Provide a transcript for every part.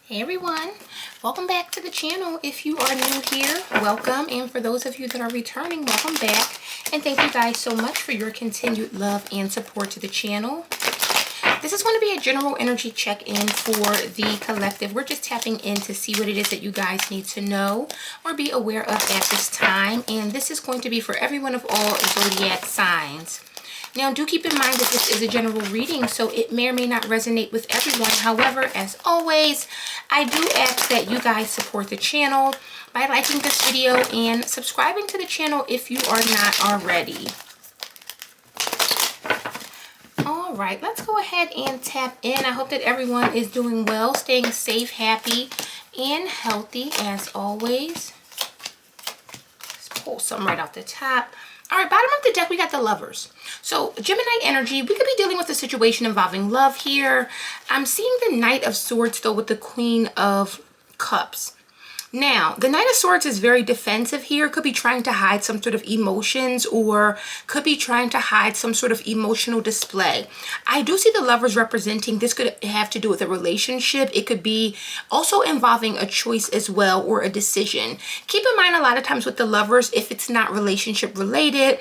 Hey everyone, welcome back to the channel. If you are new here, welcome, and for those of you that are returning, welcome back. And thank you guys so much for your continued love and support to the channel. This is going to be a general energy check-in for the collective. We're just tapping in to see what it is that you guys need to know or be aware of at this time, and this is going to be for everyone of all zodiac signs. Now, do keep in mind that this is a general reading, so it may or may not resonate with everyone. However, as always, I do ask that you guys support the channel by liking this video and subscribing to the channel if you are not already. All right, let's go ahead and tap in. I hope that everyone is doing well, staying safe, happy, and healthy as always. Let's pull some right off the top. All right, bottom of the deck, we got the Lovers. So Gemini energy, we could be dealing with a situation involving love here. I'm seeing the Knight of Swords, though, with the Queen of Cups. Now, the Knight of Swords is very defensive here. Could be trying to hide some sort of emotions or could be trying to hide some sort of emotional display. I do see the Lovers representing, this could have to do with a relationship. It could be also involving a choice as well or a decision. Keep in mind a lot of times with the Lovers, if it's not relationship related,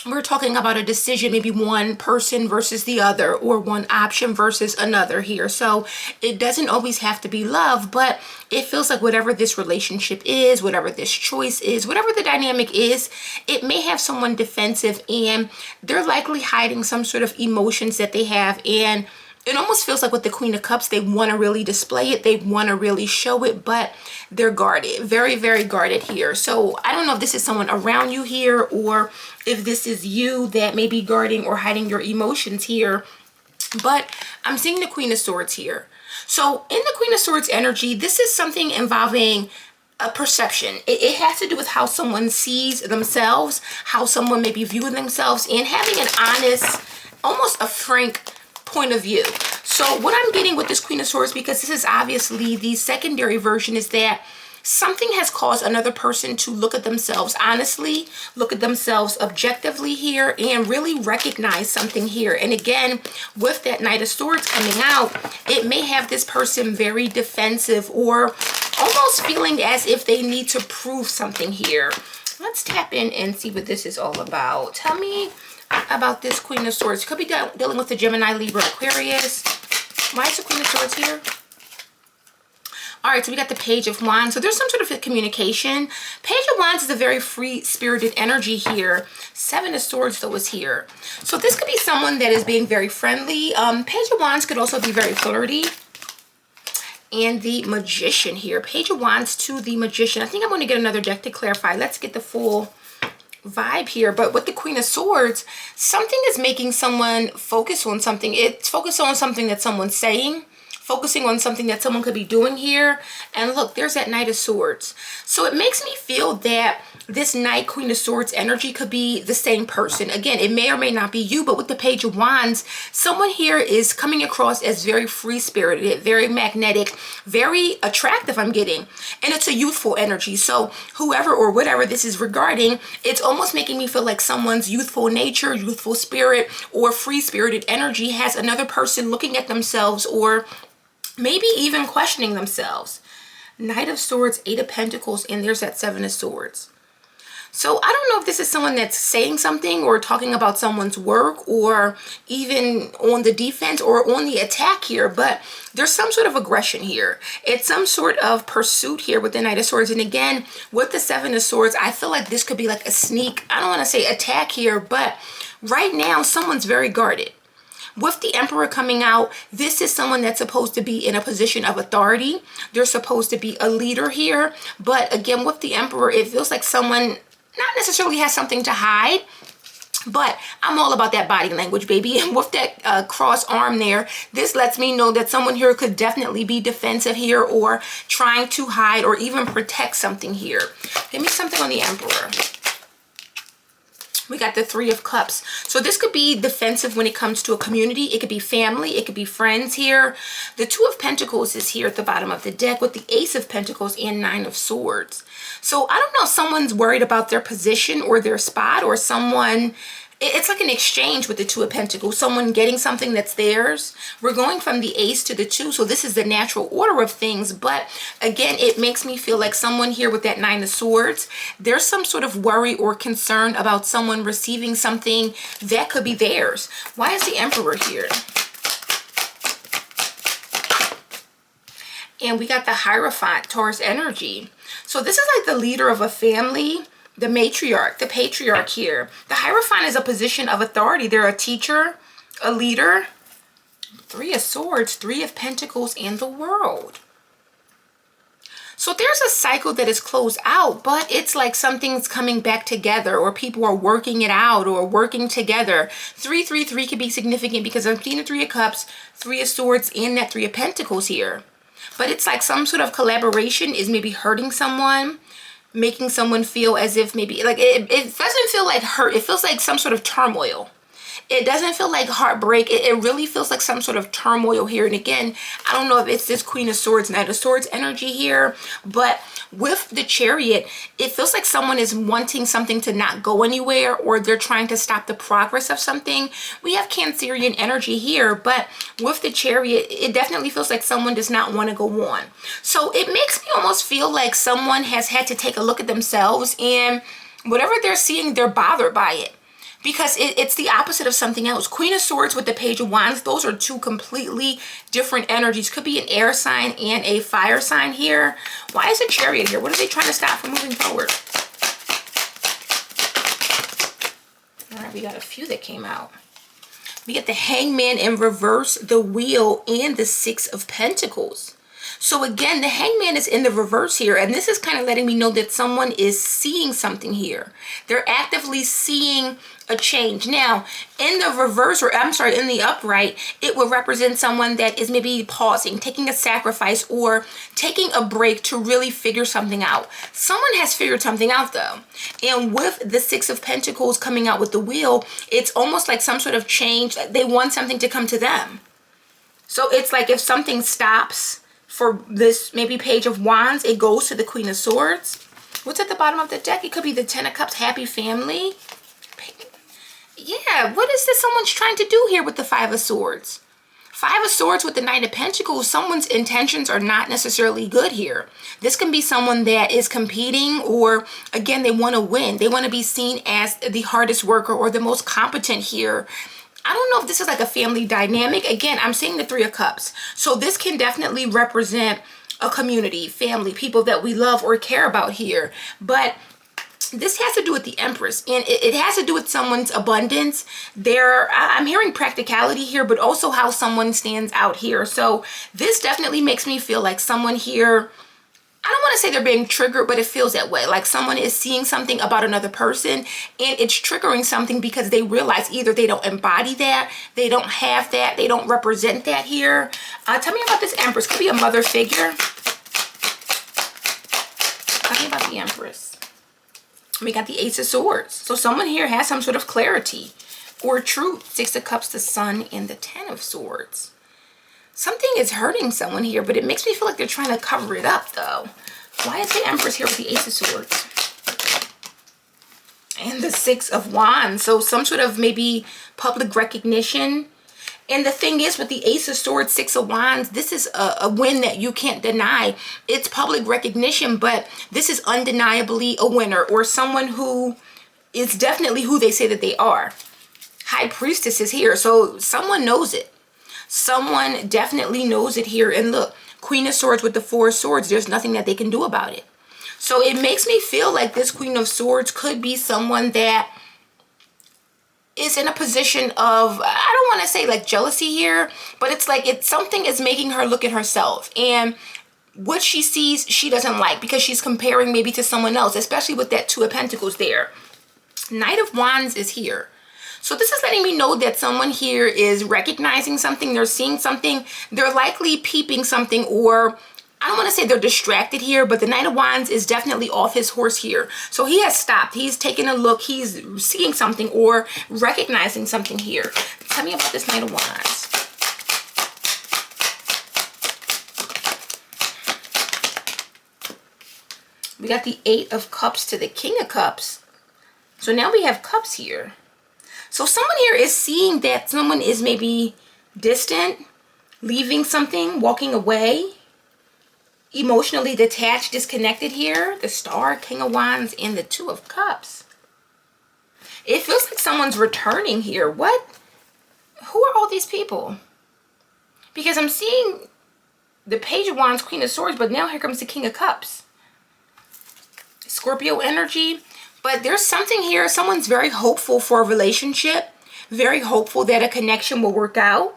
we're talking about a decision, maybe one person versus the other or one option versus another here. So it doesn't always have to be love, but it feels like whatever this relationship is, whatever this choice is, whatever the dynamic is, it may have someone defensive and they're likely hiding some sort of emotions that they have. And it almost feels like with the Queen of Cups, they want to really display it. They want to really show it, but they're guarded. Very, very guarded here. So I don't know if this is someone around you here or if this is you that may be guarding or hiding your emotions here. But I'm seeing the Queen of Swords here. So in the Queen of Swords energy, this is something involving a perception. It has to do with how someone sees themselves, how someone may be viewing themselves, and having an honest, almost a frank point of view. So what I'm getting with this Queen of Swords, because this is obviously the secondary version, is that something has caused another person to look at themselves honestly, look at themselves objectively here, and really recognize something here. And again, with that Knight of Swords coming out, it may have this person very defensive or almost feeling as if they need to prove something here. Let's tap in and see what this is all about. Tell me about this Queen of Swords. Could be dealing with the Gemini, Libra, Aquarius. Why is the Queen of Swords here? All right, so we got the Page of Wands. So there's some sort of a communication. Page of Wands is a very free-spirited energy here. Seven of Swords, though, is here. So this could be someone that is being very friendly. Page of Wands could also be very flirty. And the Magician here. Page of Wands to the Magician. I think I'm going to get another deck to clarify. Let's get the full vibe here. But with the Queen of Swords, something is making someone focus on something. It's focused on something that someone's saying, focusing on something that someone could be doing here. And look, there's that Knight of Swords. So it makes me feel that this Knight, Queen of Swords energy could be the same person. Again, it may or may not be you, but with the Page of Wands, someone here is coming across as very free-spirited, very magnetic, very attractive, I'm getting. And it's a youthful energy. So whoever or whatever this is regarding, it's almost making me feel like someone's youthful nature, youthful spirit, or free-spirited energy has another person looking at themselves or maybe even questioning themselves. Knight of Swords, Eight of Pentacles, and there's that Seven of Swords. So I don't know if this is someone that's saying something or talking about someone's work or even on the defense or on the attack here, but there's some sort of aggression here. It's some sort of pursuit here with the Knight of Swords. And again, with the Seven of Swords, I feel like this could be like a sneak, I don't want to say attack here, but right now someone's very guarded. With the Emperor coming out, this is someone that's supposed to be in a position of authority. They're supposed to be a leader here. But again, with the Emperor, it feels like someone not necessarily has something to hide, but I'm all about that body language, baby. And with that cross arm there, this lets me know that someone here could definitely be defensive here or trying to hide or even protect something here. Give me something on the Emperor. We got the Three of Cups. So this could be defensive when it comes to a community. It could be family. It could be friends here. The Two of Pentacles is here at the bottom of the deck with the Ace of Pentacles and Nine of Swords. So I don't know if someone's worried about their position or their spot, or someone It's like an exchange with the Two of Pentacles, someone getting something that's theirs. We're going from the Ace to the Two, so this is the natural order of things. But again, it makes me feel like someone here with that Nine of Swords, there's some sort of worry or concern about someone receiving something that could be theirs. Why is the Emperor here? And we got the Hierophant, Taurus energy. So this is like the leader of a family, the matriarch, the patriarch here. The Hierophant is a position of authority. They're a teacher, a leader. Three of Swords, Three of Pentacles, and the World. So there's a cycle that is closed out, but it's like something's coming back together, or people are working it out or working together. 333 could be significant because I'm seeing the Three of Cups, Three of Swords, and that Three of Pentacles here. But it's like some sort of collaboration is maybe hurting someone, making someone feel as if maybe, like, it doesn't feel like hurt. It feels like some sort of turmoil. It doesn't feel like heartbreak. It really feels like some sort of turmoil here. And again, I don't know if it's this Queen of Swords, Knight of Swords energy here, but with the Chariot, it feels like someone is wanting something to not go anywhere, or they're trying to stop the progress of something. We have Cancerian energy here, but with the Chariot, it definitely feels like someone does not want to go on. So it makes me almost feel like someone has had to take a look at themselves, and whatever they're seeing, they're bothered by it. Because it's the opposite of something else. Queen of Swords with the Page of Wands, those are two completely different energies. Could be an air sign and a fire sign here. Why is a Chariot here? What are they trying to stop from moving forward? All right, we got a few that came out. We get the Hangman in reverse, the Wheel, and the Six of Pentacles. So again, the Hangman is in the reverse here, and this is kind of letting me know that someone is seeing something here. They're actively seeing a change. Now, in the reverse, or I'm sorry, in the upright, it will represent someone that is maybe pausing, taking a sacrifice, or taking a break to really figure something out. Someone has figured something out though. And with the Six of Pentacles coming out with the Wheel, it's almost like some sort of change. They want something to come to them. So it's like if something stops for this maybe Page of Wands, it goes to the Queen of Swords. What's at the bottom of the deck? It could be the Ten of Cups, happy family. Yeah, what is this someone's trying to do here with the Five of Swords? Five of Swords with the Knight of Pentacles, someone's intentions are not necessarily good here. This can be someone that is competing, or again, they want to win. They want to be seen as the hardest worker or the most competent here. I don't know if this is like a family dynamic. Again, I'm seeing the Three of Cups. So this can definitely represent a community, family, people that we love or care about here. But this has to do with the Empress, and it has to do with someone's abundance. I'm hearing practicality here, but also how someone stands out here. So this definitely makes me feel like someone here, I don't want to say they're being triggered, but it feels that way. Like someone is seeing something about another person, and it's triggering something because they realize either they don't embody that, they don't have that, they don't represent that here. Tell me about this Empress. Could be a mother figure. Tell me about the Empress. We got the Ace of Swords. So someone here has some sort of clarity or truth. Six of Cups, the Sun, and the Ten of Swords. Something is hurting someone here, but it makes me feel like they're trying to cover it up, though. Why is the Empress here with the Ace of Swords? And the Six of Wands. So some sort of maybe public recognition. And the thing is, with the Ace of Swords, Six of Wands, this is a win that you can't deny. It's public recognition, but this is undeniably a winner, or someone who is definitely who they say that they are. High Priestess is here, so someone knows it. Someone definitely knows it here. And look, Queen of Swords with the Four of Swords, there's nothing that they can do about it. So it makes me feel like this Queen of Swords could be someone that is in a position of, I don't want to say like jealousy here, but it's like something is making her look at herself, and what she sees she doesn't like because she's comparing maybe to someone else, especially with that Two of Pentacles there. Knight of Wands is here. So this is letting me know that someone here is recognizing something, they're seeing something, they're likely peeping something, or I don't want to say they're distracted here, but the Knight of Wands is definitely off his horse here. So he has stopped. He's taking a look. He's seeing something or recognizing something here. Tell me about this Knight of Wands. We got the Eight of Cups to the King of Cups. So now we have cups here. So someone here is seeing that someone is maybe distant, leaving something, walking away, emotionally detached, disconnected here. The Star, King of Wands, and the Two of Cups. It feels like someone's returning here. What? Who are all these people? Because I'm seeing the Page of Wands, Queen of Swords, but now here comes the King of Cups. Scorpio energy. But there's something here. Someone's very hopeful for a relationship. Very hopeful that a connection will work out.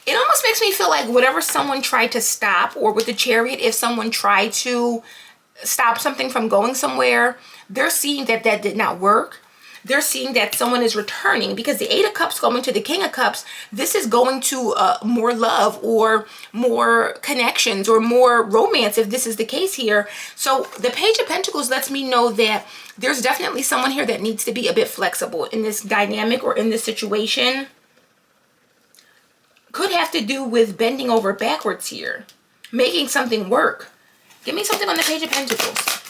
It almost makes me feel like whatever someone tried to stop, or with the Chariot, if someone tried to stop something from going somewhere, they're seeing that that did not work. They're seeing that someone is returning, because the Eight of Cups going to the King of Cups, this is going to more love or more connections or more romance, if this is the case here. So the Page of Pentacles lets me know that there's definitely someone here that needs to be a bit flexible in this dynamic or in this situation. Could have to do with bending over backwards here, making something work. Give me something on the Page of Pentacles.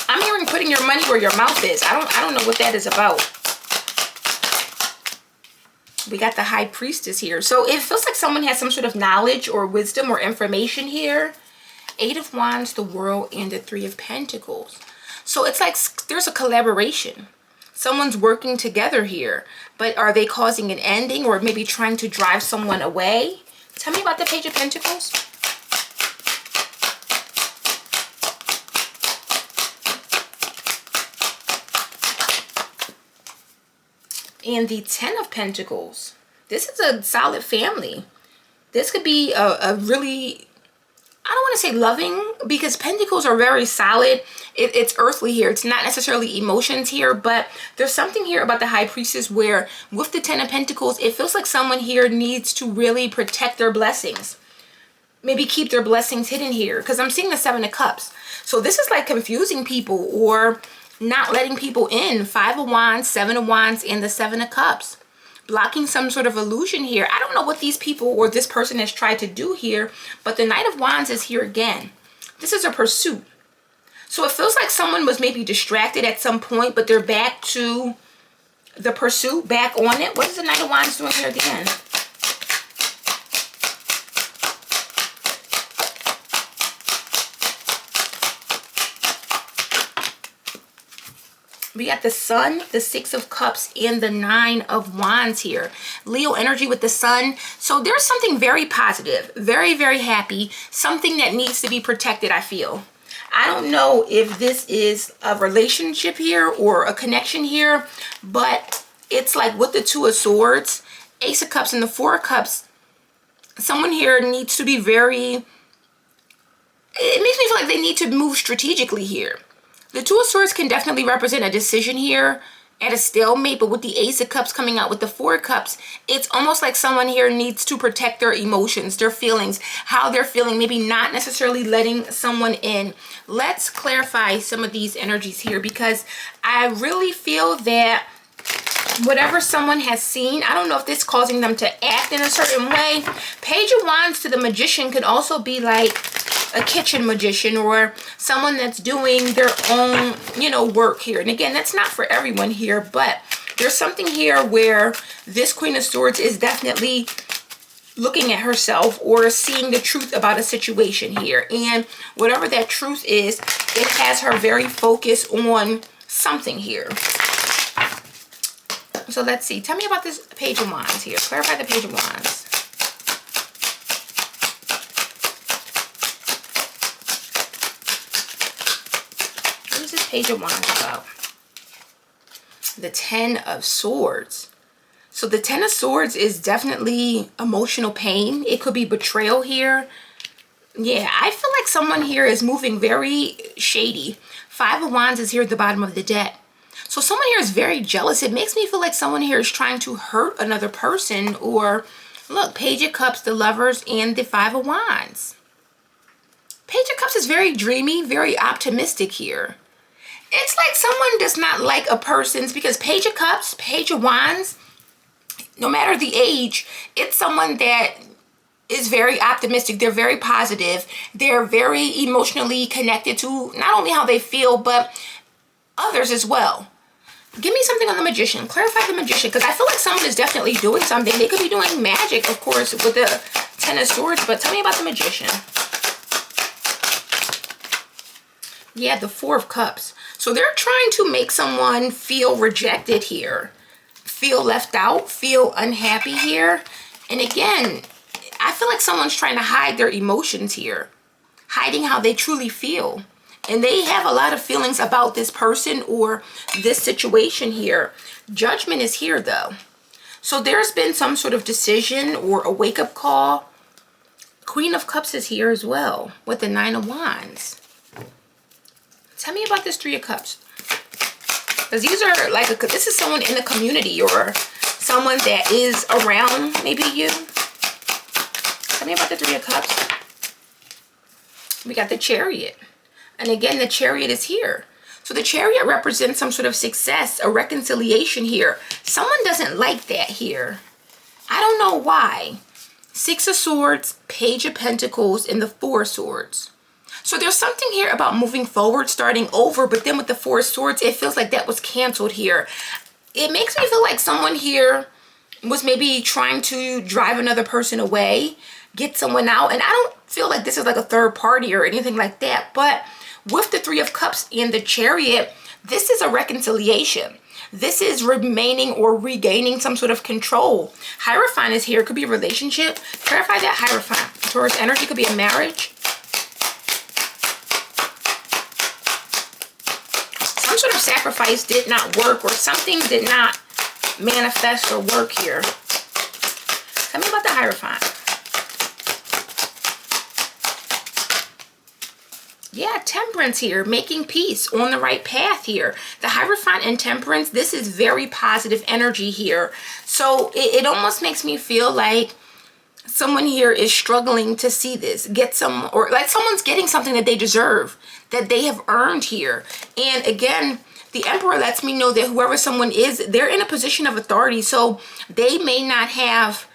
I'm hearing putting your money where your mouth is. I don't know what that is about. We got the High Priestess here. So it feels like someone has some sort of knowledge or wisdom or information here. Eight of Wands, the World, and the Three of Pentacles. So it's like there's a collaboration. Someone's working together here. But are they causing an ending, or maybe trying to drive someone away? Tell me about the Page of Pentacles. And the Ten of Pentacles. This is a solid family. This could be a really, I don't want to say loving, because Pentacles are very solid. It's earthly here. It's not necessarily emotions here, but there's something here about the High Priestess where with the Ten of Pentacles, it feels like someone here needs to really protect their blessings. Maybe keep their blessings hidden here, because I'm seeing the Seven of Cups. So this is like confusing people or not letting people in. Five of Wands, Seven of Wands, and the Seven of Cups. Blocking some sort of illusion here. I don't know what these people or this person has tried to do here, but the Knight of Wands is here again. This is a pursuit. So it feels like someone was maybe distracted at some point, but they're back to the pursuit, back on it. What is the Knight of Wands doing here at the end? We got the Sun, the Six of Cups, and the Nine of Wands here. Leo energy with the Sun. So there's something very positive, very, very happy. Something that needs to be protected, I feel. I don't know if this is a relationship here or a connection here, but it's like with the Two of Swords, Ace of Cups, and the Four of Cups, someone here needs to be very, it makes me feel like they need to move strategically here. The Two of Swords can definitely represent a decision here at a stalemate, but with the Ace of Cups coming out with the Four of Cups, it's almost like someone here needs to protect their emotions, their feelings, how they're feeling, maybe not necessarily letting someone in. Let's clarify some of these energies here, because I really feel that whatever someone has seen, I don't know if this is causing them to act in a certain way. Page of Wands to the Magician could also be like a kitchen magician or someone that's doing their own, you know, work here. And again, that's not for everyone here, but there's something here where this Queen of Swords is definitely looking at herself or seeing the truth about a situation here. And whatever that truth is, it has her very focused on something here. So let's see. Tell me about this Page of Wands here. Clarify the Page of Wands. What is this Page of Wands about? The Ten of Swords. So the Ten of Swords is definitely emotional pain. It could be betrayal here. Yeah, I feel like someone here is moving very shady. Five of Wands is here at the bottom of the deck. So someone here is very jealous. It makes me feel like someone here is trying to hurt another person. Or look, Page of Cups, the Lovers, and the Five of Wands. Page of Cups is very dreamy, very optimistic here. It's like someone does not like a person's, because Page of Cups, Page of Wands, no matter the age, it's someone that is very optimistic. They're very positive. They're very emotionally connected to not only how they feel, but others as well. Give me something on the Magician. Clarify the Magician, because I feel like someone is definitely doing something. They could be doing magic, of course, with the Ten of Swords, but tell me about the Magician. Yeah, the Four of Cups. So they're trying to make someone feel rejected here, feel left out, feel unhappy here. And again, I feel like someone's trying to hide their emotions here, hiding how they truly feel. And they have a lot of feelings about this person or this situation here. Judgment is here though. So there's been some sort of decision or a wake-up call. Queen of Cups is here as well with the Nine of Wands. Tell me about this Three of Cups. Because these are like, this is someone in the community or someone that is around maybe you. Tell me about the Three of Cups. We got the Chariot. And again, the Chariot is here. So the Chariot represents some sort of success, a reconciliation here. Someone doesn't like that here. I don't know why. Six of Swords, Page of Pentacles, and the Four of Swords. So there's something here about moving forward, starting over, but then with the Four of Swords, it feels like that was canceled here. It makes me feel like someone here was maybe trying to drive another person away, get someone out. And I don't feel like this is like a third party or anything like that, but with the Three of Cups and the Chariot, this is a reconciliation. This is remaining or regaining some sort of control. Hierophant is here. It could be a relationship. Clarify that Hierophant. Taurus energy could be a marriage. Some sort of sacrifice did not work or something did not manifest or work here. Tell me about the Hierophant. Yeah, Temperance here, making peace, on the right path here. The Hierophant and Temperance, this is very positive energy here. So it almost makes me feel like someone here is struggling to see this, or like someone's getting something that they deserve, that they have earned here. And again, the Emperor lets me know that whoever someone is, they're in a position of authority. So they may not have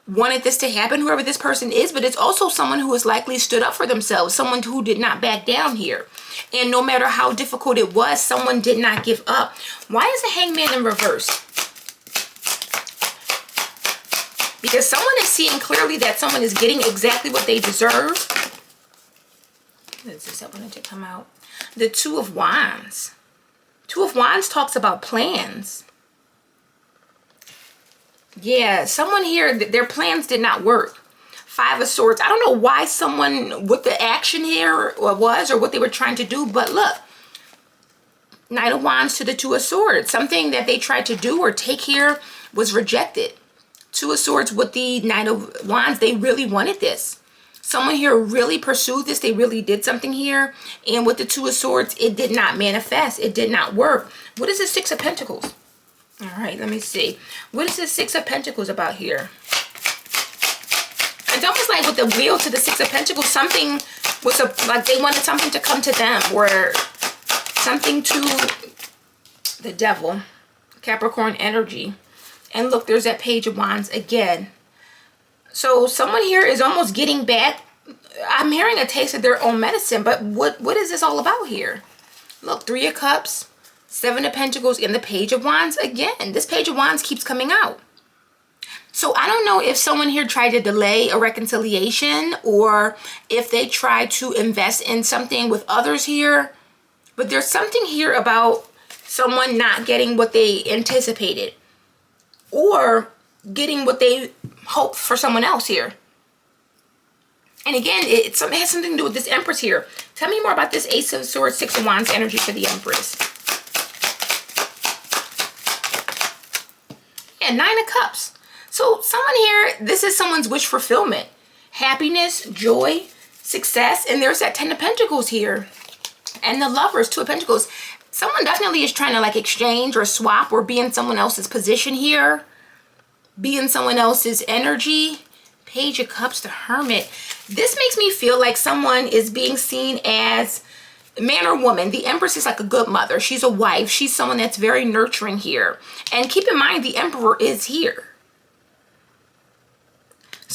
wanted this to happen, whoever this person is, but it's also someone who has likely stood up for themselves, someone who did not back down here. And no matter how difficult it was, someone did not give up. Why is the Hangman in reverse? Because someone is seeing clearly that someone is getting exactly what they deserve. What is this that wanted to come out? The Two of Wands. Two of Wands talks about plans. Yeah, someone here, their plans did not work. Five of Swords. I don't know why someone, what the action here was or what they were trying to do, but look. Knight of Wands to the Two of Swords. Something that they tried to do or take here was rejected. Two of Swords with the Knight of Wands. They really wanted this. Someone here really pursued this. They really did something here. And with the Two of Swords, it did not manifest. It did not work. What is the Six of Pentacles? All right, let me see. What is the Six of Pentacles about here? It's almost like with the Wheel to the Six of Pentacles, something was like they wanted something to come to them, or something to the Devil, Capricorn energy. And look, there's that Page of Wands again. So someone here is almost getting back. I'm hearing a taste of their own medicine, but what is this all about here? Look, Three of Cups, Seven of Pentacles, and the Page of Wands again. This Page of Wands keeps coming out. So I don't know if someone here tried to delay a reconciliation or if they tried to invest in something with others here. But there's something here about someone not getting what they anticipated or getting what they hoped for someone else here. And again, it has something to do with this Empress here. Tell me more about this Ace of Swords, Six of Wands energy for the Empress. And Nine of Cups. So someone here, this is someone's wish fulfillment. Happiness, joy, success. And there's that Ten of Pentacles here. And the Lovers, Two of Pentacles. Someone definitely is trying to like exchange or swap or be in someone else's position here. Be in someone else's energy. Page of Cups, the Hermit. This makes me feel like someone is being seen as man or woman. The Empress is like a good mother. She's a wife. She's someone that's very nurturing here. And keep in mind, the Emperor is here.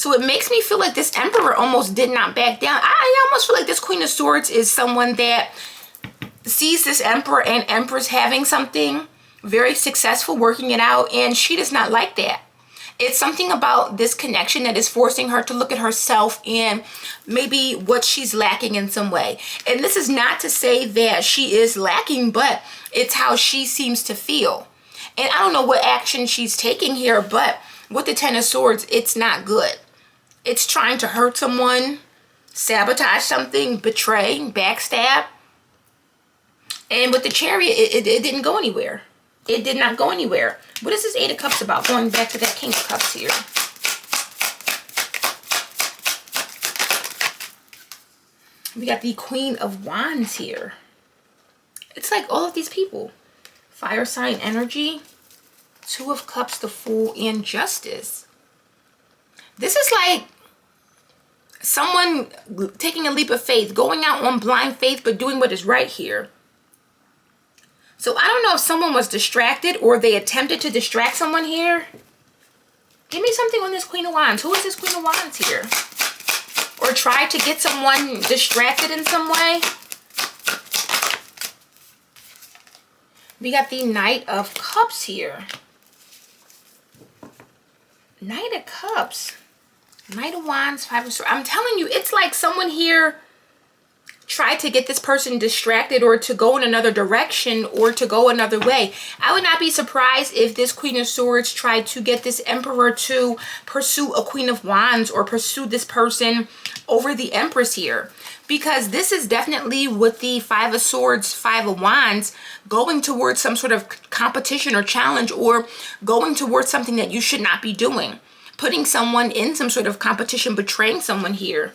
So it makes me feel like this Emperor almost did not back down. I almost feel like this Queen of Swords is someone that sees this Emperor and Empress having something very successful, working it out, and she does not like that. It's something about this connection that is forcing her to look at herself and maybe what she's lacking in some way. And this is not to say that she is lacking, but it's how she seems to feel. And I don't know what action she's taking here, but with the Ten of Swords, it's not good. It's trying to hurt someone, sabotage something, betray, backstab. And with the Chariot, it didn't go anywhere. It did not go anywhere. What is this Eight of Cups about? Going back to that King of Cups here. We got the Queen of Wands here. It's like all of these people. Fire sign energy. Two of Cups, the Fool, and Justice. This is like someone taking a leap of faith, going out on blind faith, but doing what is right here. So I don't know if someone was distracted or they attempted to distract someone here. Give me something on this Queen of Wands. Who is this Queen of Wands here? Or tried to get someone distracted in some way. We got the Knight of Cups here. Knight of Cups. Knight of Wands, Five of Swords. I'm telling you, it's like someone here tried to get this person distracted or to go in another direction or to go another way. I would not be surprised if this Queen of Swords tried to get this Emperor to pursue a Queen of Wands or pursue this person over the Empress here. Because this is definitely with the Five of Swords, Five of Wands, going towards some sort of competition or challenge, or going towards something that you should not be doing. Putting someone in some sort of competition, betraying someone here.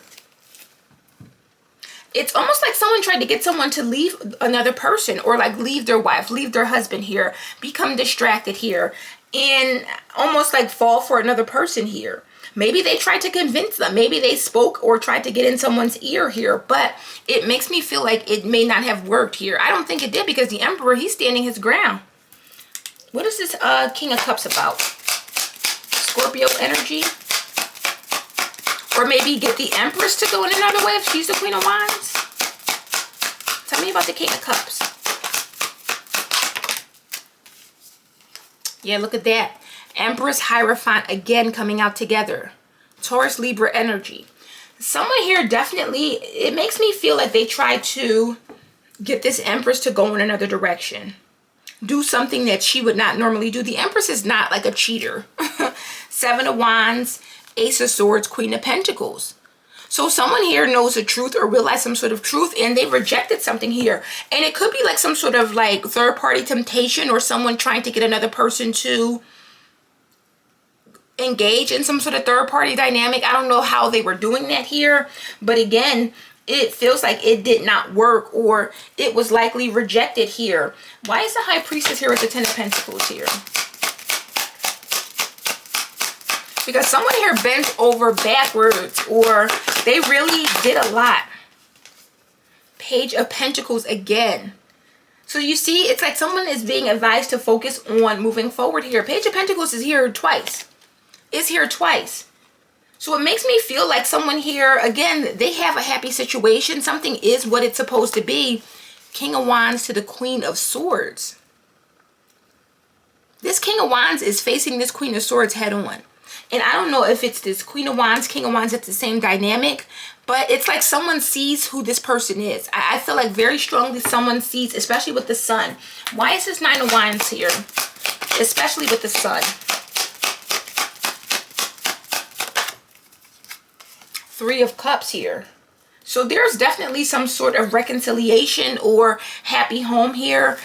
It's almost like someone tried to get someone to leave another person, or like leave their wife, leave their husband here, become distracted here, and almost like fall for another person here. Maybe they tried to convince them. Maybe they spoke or tried to get in someone's ear here, but it makes me feel like it may not have worked here. I don't think it did, because the Emperor, he's standing his ground. What is this King of Cups about? Scorpio energy? Or maybe get the Empress to go in another way if she's the Queen of Wands? Tell me about the King of Cups. Yeah, look at that. Empress, Hierophant again coming out together. Taurus, Libra energy. Someone here definitely, it makes me feel like they tried to get this Empress to go in another direction. Do something that she would not normally do. The Empress is not like a cheater. Seven of Wands, Ace of Swords, Queen of Pentacles. So someone here knows the truth or realized some sort of truth, and they rejected something here. And it could be like some sort of like third-party temptation, or someone trying to get another person to engage in some sort of third-party dynamic. I don't know how they were doing that here. But again, it feels like it did not work, or it was likely rejected here. Why is the High Priestess here with the Ten of Pentacles here? Because someone here bent over backwards, or they really did a lot. Page of Pentacles again. So you see, it's like someone is being advised to focus on moving forward here. Page of Pentacles is here twice. It's here twice. So it makes me feel like someone here, again, they have a happy situation. Something is what it's supposed to be. King of Wands to the Queen of Swords. This King of Wands is facing this Queen of Swords head on. And I don't know if it's this Queen of Wands, King of Wands, it's the same dynamic. But it's like someone sees who this person is. I feel like very strongly someone sees, especially with the Sun. Why is this Nine of Wands here? Especially with the Sun. Three of Cups here. So there's definitely some sort of reconciliation or happy home here.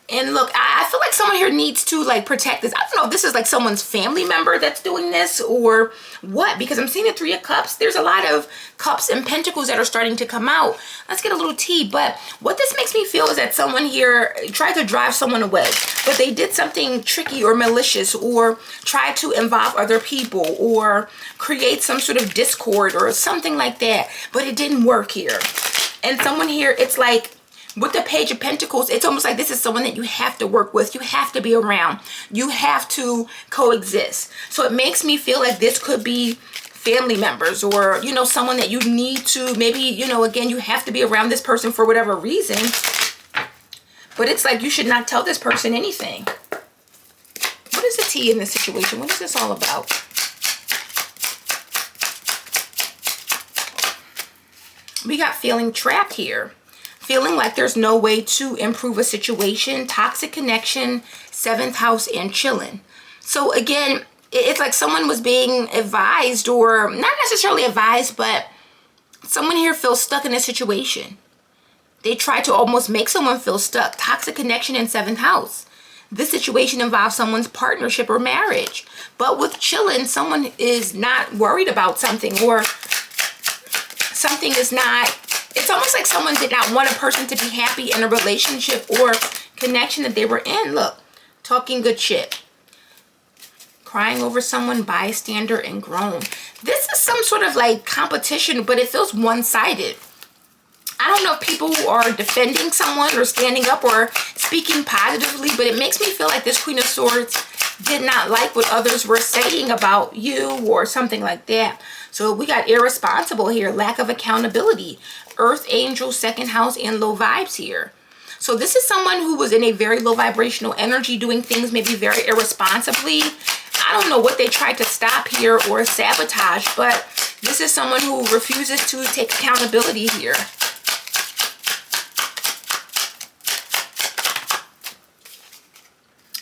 And look, I feel like someone here needs to like protect this. I don't know if this is like someone's family member that's doing this or what, because I'm seeing the Three of Cups. There's a lot of Cups and Pentacles that are starting to come out. Let's get a little tea. But what this makes me feel is that someone here tried to drive someone away, but they did something tricky or malicious, or tried to involve other people or create some sort of discord or something like that. But it didn't work here. And someone here, it's like, with the Page of Pentacles, it's almost like this is someone that you have to work with. You have to be around. You have to coexist. So it makes me feel like this could be family members, or, you know, someone that you need to, maybe, you know, again, you have to be around this person for whatever reason. But it's like you should not tell this person anything. What is the tea in this situation? What is this all about? We got feeling trapped here. Feeling like there's no way to improve a situation. Toxic connection, 7th house, and chilling. So again, it's like someone was being advised, or not necessarily advised, but someone here feels stuck in a situation. They try to almost make someone feel stuck. Toxic connection in 7th house. This situation involves someone's partnership or marriage. But with chilling, someone is not worried about something, or something is not, it's almost like someone did not want a person to be happy in a relationship or connection that they were in. Look, talking good shit. Crying over someone, bystander, and groan. This is some sort of like competition, but it feels one-sided. I don't know if people are defending someone or standing up or speaking positively, but it makes me feel like this Queen of Swords did not like what others were saying about you or something like that. So we got irresponsible here, lack of accountability, Earth Angel, 2nd house, and low vibes here. So this is someone who was in a very low vibrational energy, doing things maybe very irresponsibly. I don't know what they tried to stop here or sabotage, but this is someone who refuses to take accountability here.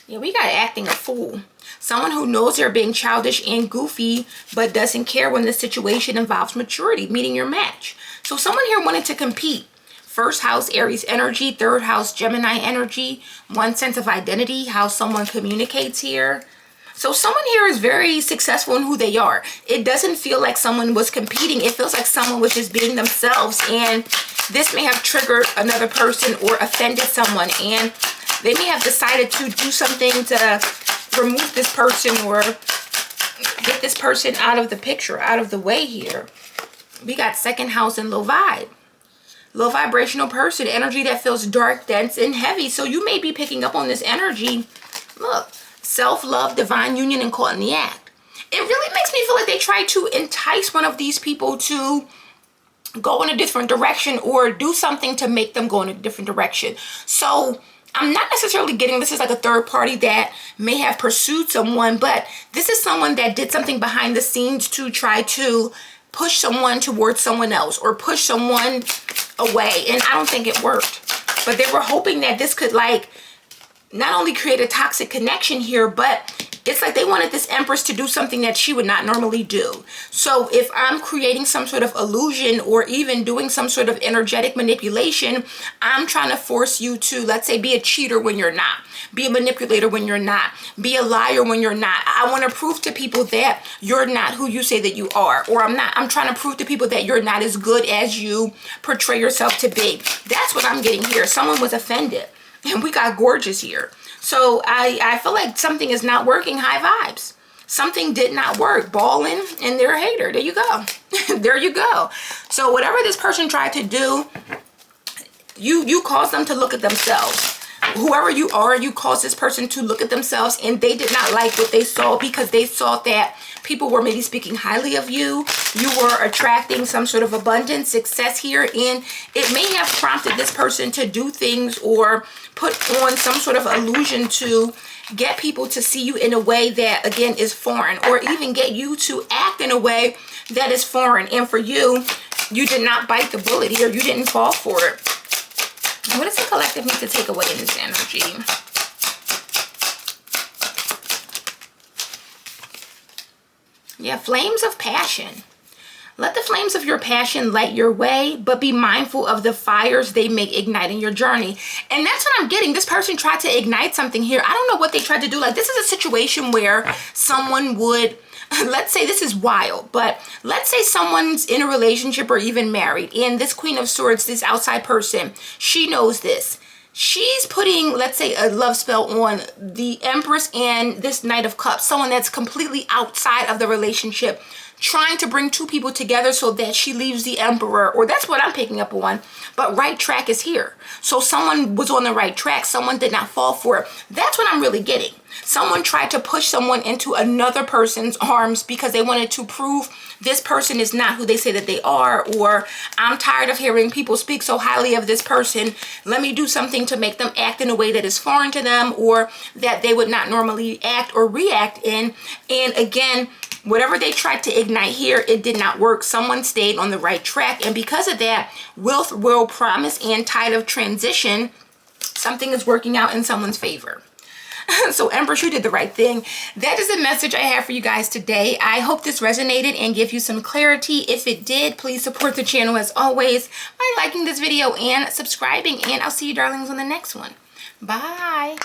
Yeah, we got acting a fool. Someone who knows they're being childish and goofy, but doesn't care when the situation involves maturity, meeting your match. So someone here wanted to compete. 1st house, Aries energy, 3rd house, Gemini energy, one sense of identity, how someone communicates here. So someone here is very successful in who they are. It doesn't feel like someone was competing. It feels like someone was just being themselves, and this may have triggered another person or offended someone, and they may have decided to do something to remove this person or get this person out of the picture, out of the way here. We got 2nd house and low vibe. Low vibrational person, energy that feels dark, dense, and heavy. So you may be picking up on this energy. Look, self-love, divine union, and caught in the act. It really makes me feel like they try to entice one of these people to go in a different direction or do something to make them go in a different direction. So I'm not necessarily getting this is like a third party that may have pursued someone, but this is someone that did something behind the scenes to try to push someone towards someone else or push someone away, and I don't think it worked. But they were hoping that this could like not only create a toxic connection here, but it's like they wanted this Empress to do something that she would not normally do. So if I'm creating some sort of illusion or even doing some sort of energetic manipulation, I'm trying to force you to, let's say, be a cheater when you're not, be a manipulator when you're not, be a liar when you're not. I want to prove to people that you're not who you say that you are, or I'm trying to prove to people that you're not as good as you portray yourself to be. That's what I'm getting here. Someone was offended, and we got gorgeous here. So I feel like something is not working. High vibes. Something did not work. Balling, and they're a hater. There you go. There you go. So whatever this person tried to do, you caused them to look at themselves. Whoever you are, you caused this person to look at themselves, and they did not like what they saw because they saw that people were maybe speaking highly of you. You were attracting some sort of abundance, success here, and it may have prompted this person to do things or put on some sort of illusion to get people to see you in a way that, again, is foreign, or even get you to act in a way that is foreign. And for you, you did not bite the bullet here. You didn't fall for it. What does the collective need to take away in this energy? Yeah, flames of passion. Let the flames of your passion light your way, but be mindful of the fires they may ignite in your journey. And that's what I'm getting. This person tried to ignite something here. I don't know what they tried to do. Like, this is a situation where someone would, let's say this is wild, but let's say someone's in a relationship or even married, and this Queen of Swords, this outside person, she knows this. She's putting, let's say, a love spell on the Empress and this Knight of Cups, someone that's completely outside of the relationship, trying to bring two people together so that she leaves the Emperor, or that's what I'm picking up on. But right track is here. So someone was on the right track. Someone did not fall for it. That's what I'm really getting. Someone tried to push someone into another person's arms because they wanted to prove this person is not who they say that they are, or I'm tired of hearing people speak so highly of this person. Let me do something to make them act in a way that is foreign to them or that they would not normally act or react in. And again, whatever they tried to ignite here, it did not work. Someone stayed on the right track. And because of that, wealth, will, promise, and tide of transition, something is working out in someone's favor. So Empress, you did the right thing. That is the message I have for you guys today. I hope this resonated and gave you some clarity. If it did, please support the channel as always by liking this video and subscribing. And I'll see you darlings on the next one. Bye.